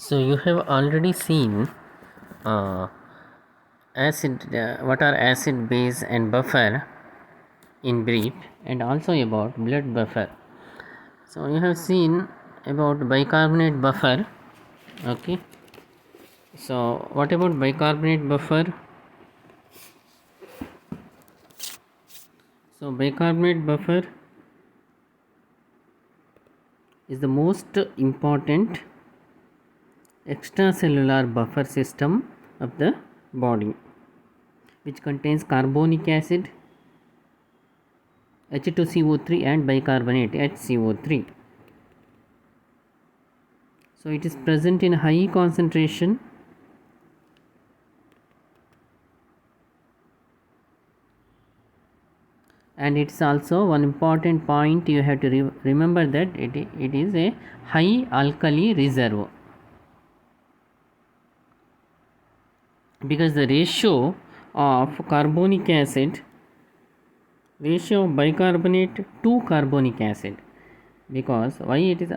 So you have already seen uh, what are acid, base, and buffer in brief, and also about blood buffer. So you have seen about bicarbonate buffer. Okay. So what about bicarbonate buffer? So bicarbonate buffer is the most important extracellular buffer system of the body, which contains carbonic acid H2CO3 and bicarbonate HCO3. So it is present in high concentration and it's also one important point you have to remember that it is a high alkali reserve, because the ratio of bicarbonate to carbonic acid, because why it is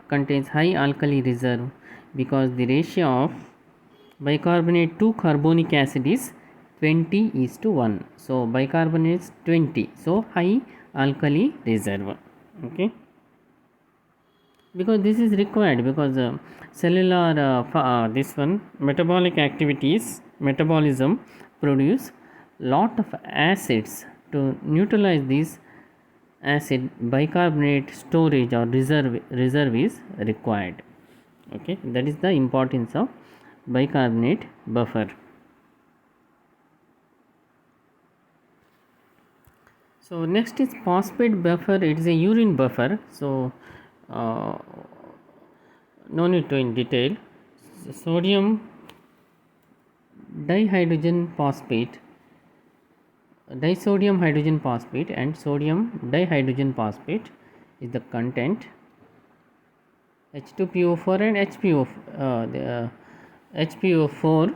contains high alkali reserve, because the ratio of bicarbonate to carbonic acid is 20 is to 1. So bicarbonate is 20, so high alkali reserve. Okay, because this is required, because cellular this one metabolism produce lot of acids. To neutralize this acid, bicarbonate storage or reserve is required. Okay, that is the importance of bicarbonate buffer. So next is phosphate buffer. It is a urine buffer, so uh, no need to in detail. Sodium dihydrogen phosphate, disodium hydrogen phosphate and sodium dihydrogen phosphate is the content. H2PO4 and HPO4.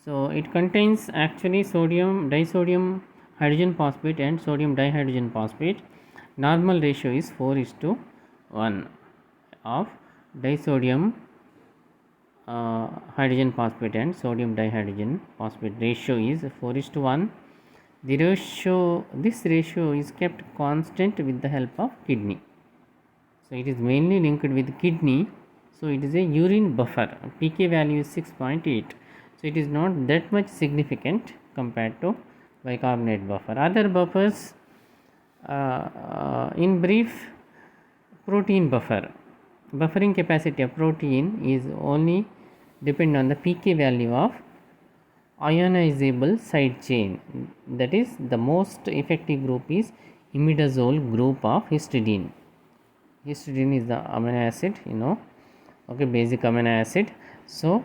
So it contains actually disodium hydrogen phosphate and sodium dihydrogen phosphate. Normal ratio is 4:1 of disodium hydrogen phosphate and sodium dihydrogen phosphate. Ratio is 4:1. This ratio is kept constant with the help of kidney. So it is mainly linked with kidney. So it is a urine buffer. pK value is 6.8. So it is not that much significant compared to bicarbonate buffer. Other buffers, in brief, protein buffer. Buffering capacity of protein is only depend on the pK value of ionizable side chain. That is, the most effective group is imidazole group of histidine. Histidine is the amino acid, okay, basic amino acid. So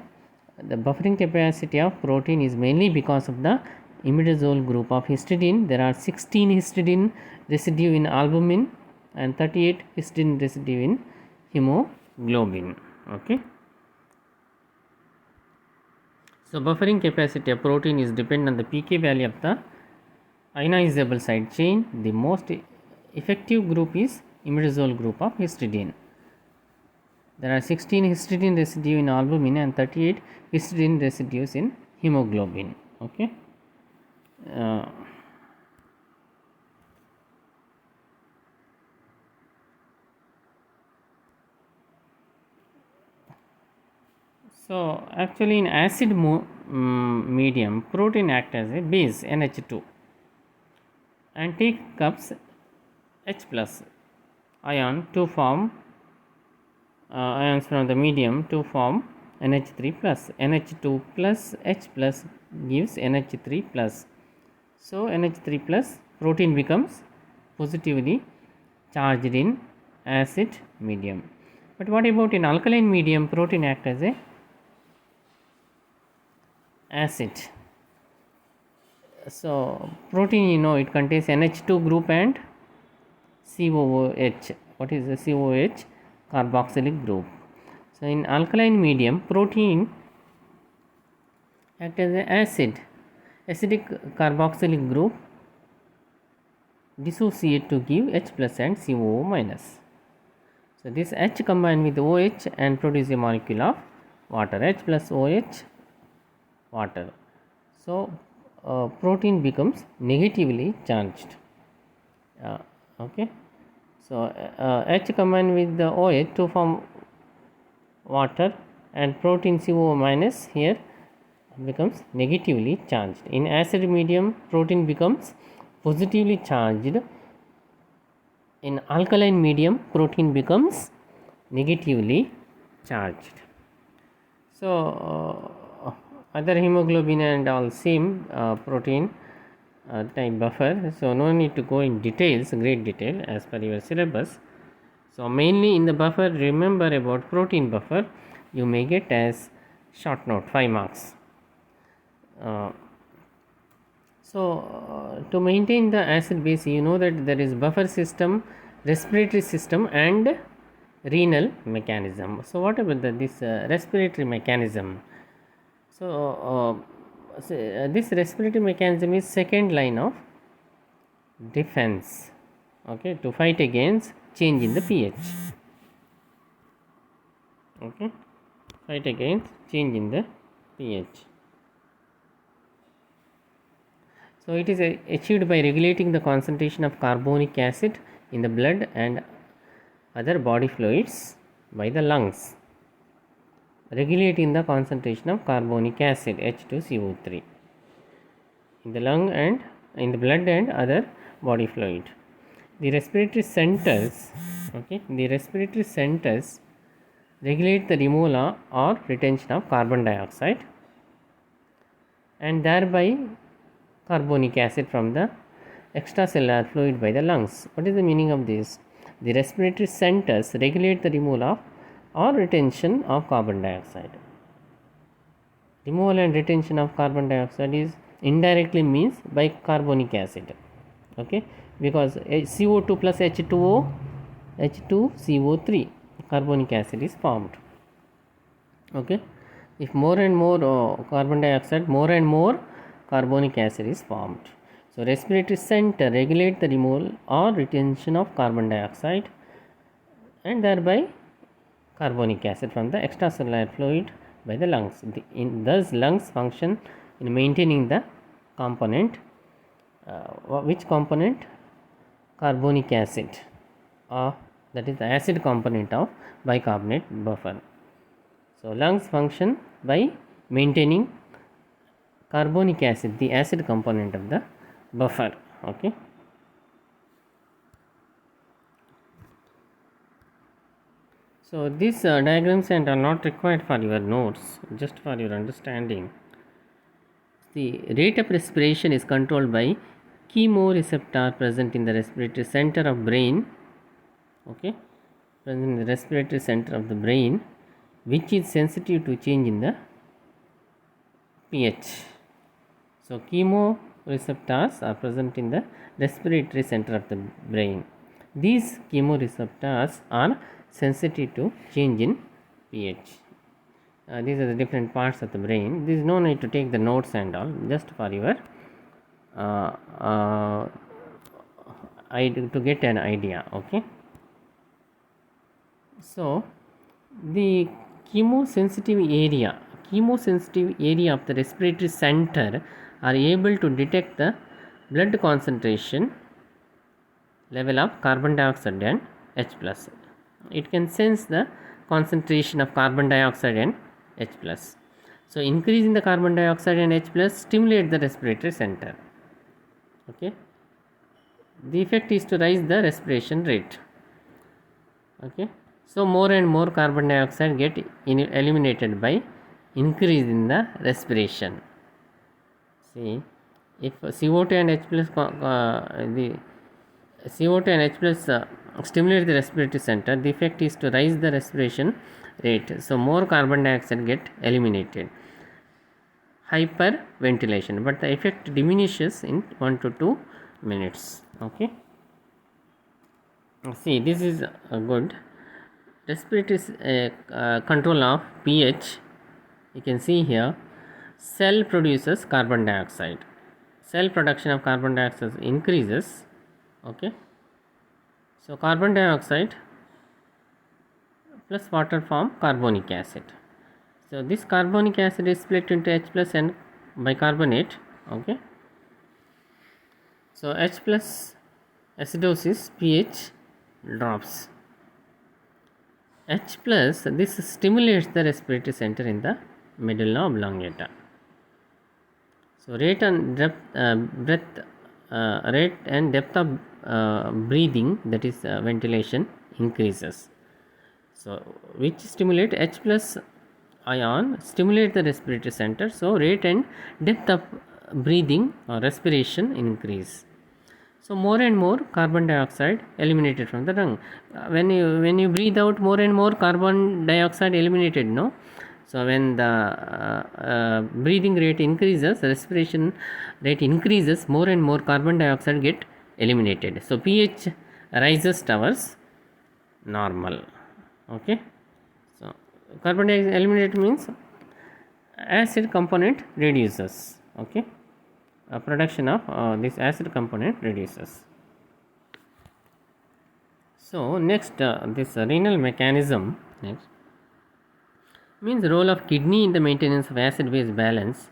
the buffering capacity of protein is mainly because of the imidazole group of histidine. There are 16 histidine residue in albumin and 38 histidine residue in hemoglobin. Okay, so buffering capacity of protein is dependent on the pK value of the ionizable side chain. The most effective group is imidazole group of histidine. There are 16 histidine residue in albumin and 38 histidine residues in hemoglobin. Okay. So actually in acid medium, protein act as a base NH2 and take ups H plus ion to form ions from the medium to form NH3 plus. NH2 plus H plus gives NH3 plus. So NH3 plus, protein becomes positively charged in acid medium. But what about in alkaline medium? Protein act as a acid. So protein, it contains NH2 group and COOH. What is the COOH? Carboxylic group. So in alkaline medium, protein act as an acidic carboxylic group dissociate to give H plus and COO minus. So this H combine with OH and produce a molecule of water, H plus OH, water. So protein becomes negatively charged. Okay. So H combine with the OH to form water, and protein CO minus here becomes negatively charged. In acid medium, protein becomes positively charged. In alkaline medium, protein becomes negatively charged. So other hemoglobin and all same protein type buffer. So no need to go in details, great detail as per your syllabus. So mainly in the buffer, remember about protein buffer, you may get as short note 5 marks. To maintain the acid base, you know that there is buffer system, respiratory system and renal mechanism. So what about this respiratory mechanism? This respiratory mechanism is second line of defense, okay, to fight against change in the pH. Okay, fight against change in the pH. So it is achieved by regulating the concentration of carbonic acid in the blood and other body fluids by the lungs, regulating the concentration of carbonic acid H2CO3 in the lung and in the blood and other body fluid. The respiratory centers, okay, the respiratory centers regulate the removal or retention of carbon dioxide and thereby carbonic acid from the extracellular fluid by the lungs. What is the meaning of this? The respiratory centers regulate the removal of or retention of carbon dioxide. Removal and retention of carbon dioxide is indirectly means by carbonic acid, okay, because CO2 plus H2O, H2CO3, carbonic acid is formed. Okay, if more and more carbon dioxide, more and more carbonic acid is formed. So respiratory center regulate the removal or retention of carbon dioxide and thereby carbonic acid from the extracellular fluid by the lungs. Thus lungs function in maintaining the component, which component? Carbonic acid, that is the acid component of bicarbonate buffer. So lungs function by maintaining carbonic acid, the acid component of the buffer. Okay. So these diagrams and are not required for your notes, just for your understanding. The rate of respiration is controlled by chemoreceptor present in the respiratory center of brain. Okay, present in the respiratory center of the brain, which is sensitive to change in the pH. So chemoreceptors are present in the respiratory center of the brain. These chemoreceptors are sensitive to change in pH. These are the different parts of the brain. There is no need to take the notes and all, just for your to get an idea. Okay. So the chemosensitive area of the respiratory center are able to detect the blood concentration level of carbon dioxide and H plus. It can sense the concentration of carbon dioxide and H plus. So increasing the carbon dioxide and H plus stimulate the respiratory center. Okay. The effect is to raise the respiration rate. Okay. So more and more carbon dioxide get eliminated by increase in the respiration. See, if CO2 and H plus the CO2 and H plus stimulate the respiratory center, the effect is to raise the respiration rate. So more carbon dioxide get eliminated. Hyperventilation, but the effect diminishes in 1 to 2 minutes. Okay. See, this is good. Respiratory control of pH. You can see here, cell produces carbon dioxide. Cell production of carbon dioxide increases. Okay. So carbon dioxide plus water form carbonic acid. So this carbonic acid is split into H plus and bicarbonate. Okay. So H plus acidosis, pH drops. H plus, this stimulates the respiratory center in the medulla oblongata. So rate and depth of breathing, that is ventilation, increases. So which stimulate H plus ion stimulate the respiratory center. So rate and depth of breathing or respiration increase. So more and more carbon dioxide eliminated from the lung. When you breathe out, more and more carbon dioxide eliminated, no. So when the breathing rate increases, respiration rate increases, more and more carbon dioxide get eliminated. So pH rises towards normal. Okay. So carbon dioxide eliminated means acid component reduces. Okay. Production of this acid component reduces. So next, this renal mechanism next means role of kidney in the maintenance of acid base balance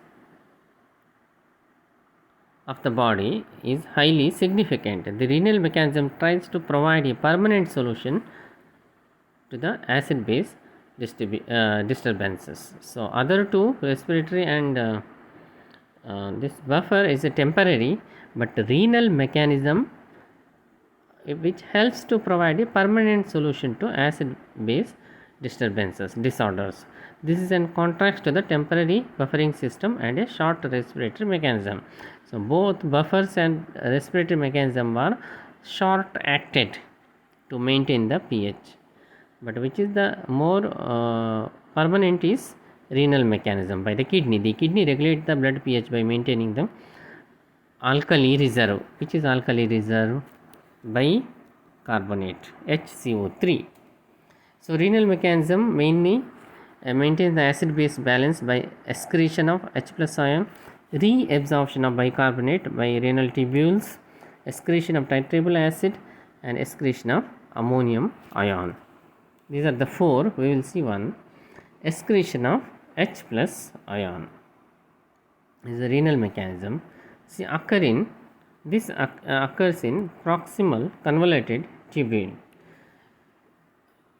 of the body is highly significant. The renal mechanism tries to provide a permanent solution to the acid base disturbances. So other two, respiratory and this buffer, is a temporary, but renal mechanism which helps to provide a permanent solution to acid base disorders. This is in contrast to the temporary buffering system and a short respiratory mechanism. So both buffers and respiratory mechanism are short acted to maintain the pH, but which is the more permanent is renal mechanism by the kidney. The kidney regulates the blood pH by maintaining the alkali reserve, which is alkali reserve bicarbonate HCO3. So renal mechanism mainly maintains the acid base balance by excretion of H plus ion, reabsorption of bicarbonate by renal tubules, excretion of titratable acid, and excretion of ammonium ion. These are the four. We will see one. Excretion of H plus ion is a renal mechanism. See, this occurs in proximal convoluted tubule.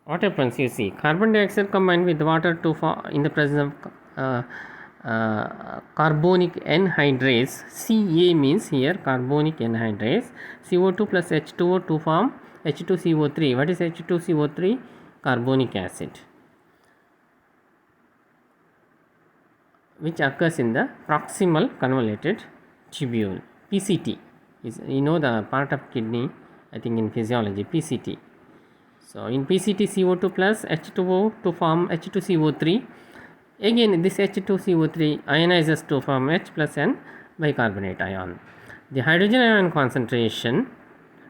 What happens? You see, carbon dioxide combined with water to form in the presence of carbonic anhydrase. Ca means here carbonic anhydrase. CO2 plus H2O to form H2CO3. What is H2CO3? Carbonic acid, which occurs in the proximal convoluted tubule. PCT is, you know, the part of kidney, I think in physiology, PCT. So in PCT, CO2 plus H2O to form H2CO3. Again this H2CO3 ionizes to form H plus and bicarbonate ion. The hydrogen ion concentration,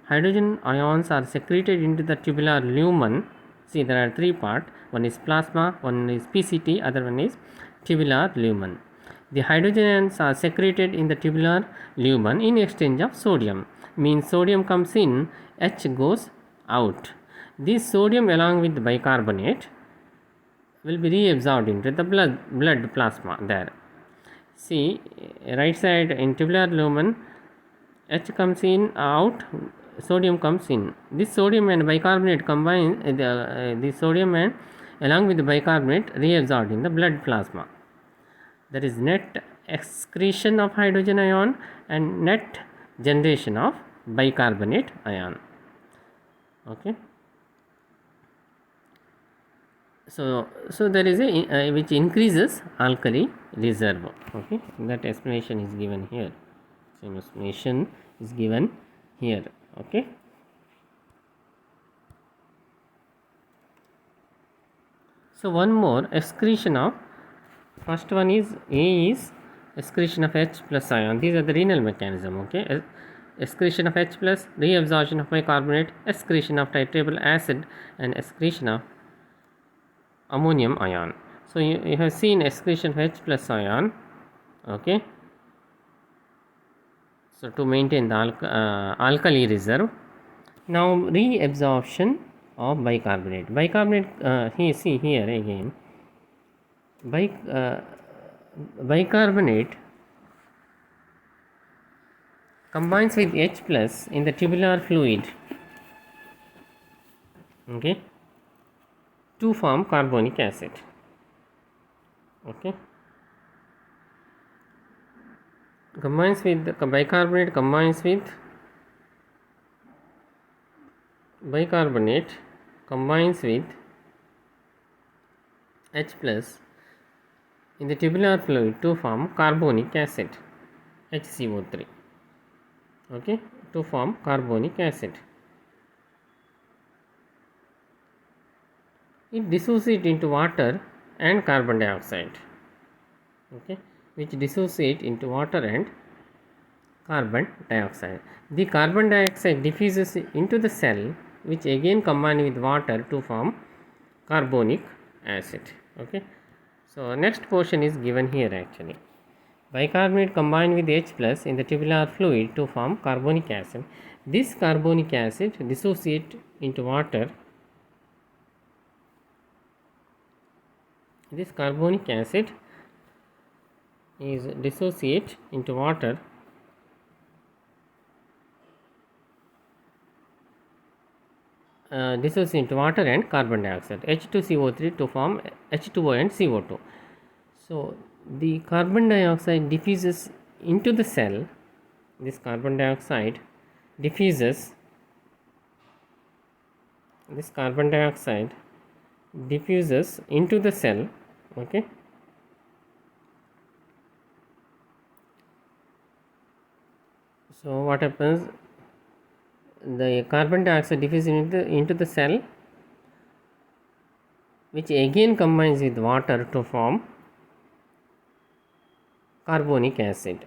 hydrogen ions are secreted into the tubular lumen. See, there are three parts. One is plasma, one is PCT, other one is tubular lumen. The hydrogen ions are secreted in the tubular lumen in exchange of sodium. Means sodium comes in, H goes out. This sodium along with the bicarbonate will be reabsorbed into the blood plasma there. See, right side in tubular lumen, H comes in, out, sodium comes in. This sodium and bicarbonate combine, the sodium and along with the bicarbonate reabsorbed in the blood plasma. There is net excretion of hydrogen ion and net generation of bicarbonate ion. Okay. So there is a which increases alkali reserve. Okay, that explanation is given here. Same explanation is given here. Okay. So one more excretion of, first one is A is excretion of H plus ion. These are the renal mechanism. Okay, excretion of H plus, reabsorption of bicarbonate, excretion of titratable acid, and excretion of ammonium ion. So you have seen excretion of H plus ion. Okay. So to maintain the alkali reserve. Now reabsorption of bicarbonate. Bicarbonate, see here again, bicarbonate combines with H plus in the tubular fluid, okay, to form carbonic acid, okay. Bicarbonate combines with H plus in the tubular fluid to form carbonic acid, HCO3, okay, to form carbonic acid. It dissociates into water and carbon dioxide, okay, which dissociate into water and carbon dioxide. The carbon dioxide diffuses into the cell, which again combine with water to form carbonic acid, okay. So next portion is given here actually. Bicarbonate combined with H plus in the tubular fluid to form carbonic acid. This carbonic acid dissociate into water. This carbonic acid is dissociate into water and carbon dioxide, H2CO3, to form H2O and CO2. So the carbon dioxide diffuses into the cell. This carbon dioxide diffuses into the cell, okay. So what happens? The carbon dioxide diffuses into the cell, which again combines with water to form carbonic acid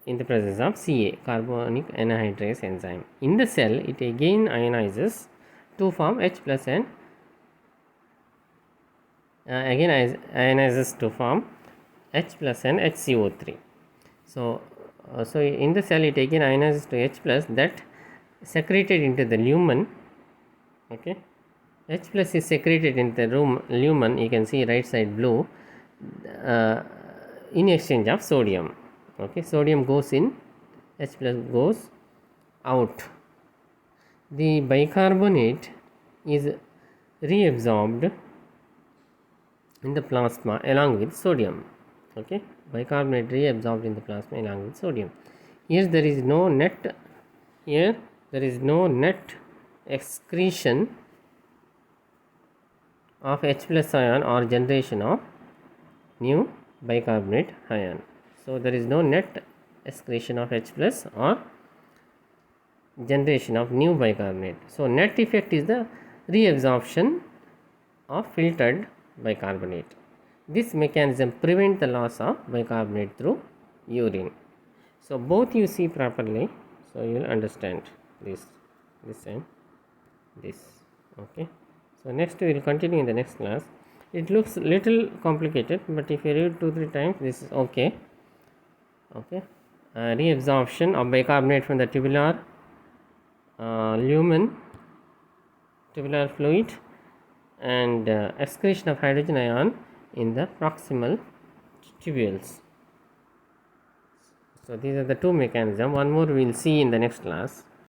in the presence of Ca, carbonic anhydrase enzyme. In the cell, it again ionizes to form H plus and ionizes to form H plus and HCO3. So in the cell, it again ionizes to H plus, that secreted into the lumen, okay. H plus is secreted in the lumen, you can see right side blue, in exchange of sodium, okay. Sodium goes in, H plus goes out. The bicarbonate is reabsorbed in the plasma along with sodium, okay. Bicarbonate reabsorbed in the plasma along with sodium. Here there is no net excretion of H plus ion or generation of new bicarbonate ion. So there is no net excretion of H plus or generation of new bicarbonate. So net effect is the reabsorption of filtered bicarbonate. This mechanism prevents the loss of bicarbonate through urine. So both you see properly, so you will understand this and this, okay. So next we will continue in the next class. It looks little complicated, but if you read 2-3 times, this is okay. Reabsorption of bicarbonate from the tubular lumen, tubular fluid, and excretion of hydrogen ion in the proximal tubules. So these are the two mechanisms. One more we will see in the next class.